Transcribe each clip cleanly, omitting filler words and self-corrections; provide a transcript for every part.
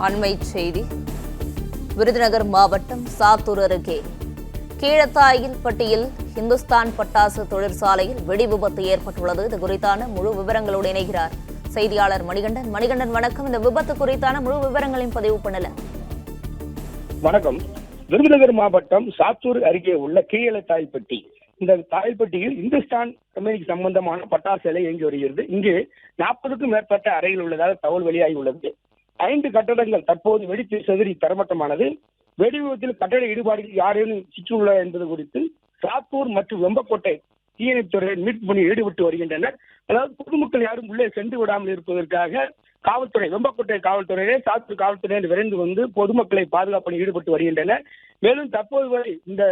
அண்மைச் செய்தி. விருதுநகர் மாவட்டம் சாத்தூர் அருகே கீழத்தாயில்பட்டியில் இந்துஸ்தான் பட்டாசு தொழிற்சாலையில் வெடி விபத்து ஏற்பட்டுள்ளது. இது குறித்தான முழு விவரங்களோடு இணைகிறார் செய்தியாளர் மணிகண்டன். மணிகண்டன், வணக்கம். இந்த விபத்து குறித்தான முழு விவரங்களையும் பதிவு பண்ணல. வணக்கம். விருதுநகர் மாவட்டம் சாத்தூர் அருகே உள்ள கீழத்தாயில்பட்டி, இந்த தாயில்பட்டியில் இந்துஸ்தான் கம்பெனிக்கு சம்பந்தமான பட்டாசு ஆலை இயங்கி வருகிறது. இங்கு 40க்கும் மேற்பட்ட அறைகள் உள்ளதாக தகவல் வெளியாகி உள்ளது. 5 கட்டடங்கள் தற்போது வெடித்து சிதறி தரமட்டமானது. வெடி விபத்தில் கட்டட ஈடுபாடுகள் யாரேனும் சிக்கியுள்ளா என்பது குறித்து சாத்தூர் மற்றும் வெம்பக்கோட்டை தீயணைப்புத்துறையினர் மீட்பு பணியில் ஈடுபட்டு வருகின்றனர். அதாவது பொதுமக்கள் யாரும் உள்ளே சென்று விடாமல் இருப்பதற்காக காவல்துறை, வெம்பக்கோட்டை காவல்துறையினர், சாத்தூர் காவல்துறையினர் விரைந்து வந்து பொதுமக்களை பாதுகாப்பு பணியில் ஈடுபட்டு வருகின்றனர். மேலும் தற்போது வரை இந்த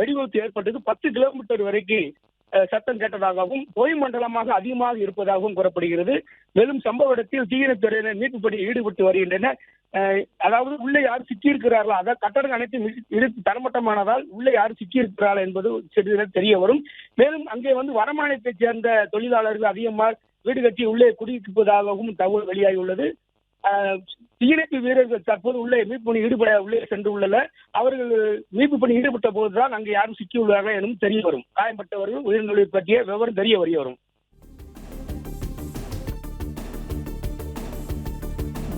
வெடி விபத்து ஏற்பட்டது 10 கிலோமீட்டர் வரைக்கும் சத்தம் கேட்டதாகவும் பொய் மண்டலமாக அதிகமாக இருப்பதாகவும் கூறப்படுகிறது. மேலும் சம்பவ இடத்தில் தீயணைப்புத்துறையினர் மீட்பு பணியில் ஈடுபட்டு வருகின்றனர். அதாவது உள்ளே யார் சிக்கியிருக்கிறார்களா, அதாவது கட்டடங்கள் அனைத்தும் இடித்து தரமட்டமானதால் உள்ளே யார் சிக்கியிருக்கிறார்கள் என்பது சிறிது தெரிய வரும். மேலும் அங்கே வந்து வடமாநிலத்தைச் சேர்ந்த தொழிலாளர்கள் அதிகமாக வீடு கட்டி உள்ளே குடியிருப்பதாகவும் தகவல் வெளியாகியுள்ளது. தீயணைப்பு வீரர்கள் தற்போது உள்ளே மீட்பு பணி ஈடுபட உள்ளே சென்று உள்ளனர். அவர்கள் மீட்பு பணி ஈடுபட்ட போதுதான் அங்கு யாரும் சிக்கியுள்ளார்கள் எனும் தெரிய வரும். காயப்பட்டவர்கள் உயிரிழந்தவர்களை பற்றிய விவரம் தெரிய வரும்.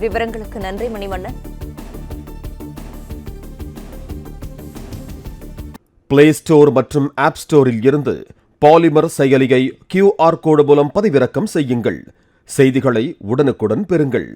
விவரங்களுக்கு நன்றி மணிவண்ணன். பிளே ஸ்டோர் மற்றும் ஆப் ஸ்டோரில் இருந்து பாலிமர் செயலியை QR கோடு மூலம் பதிவிறக்கம் செய்யுங்கள். செய்திகளை உடனுக்குடன் பெறுங்கள்.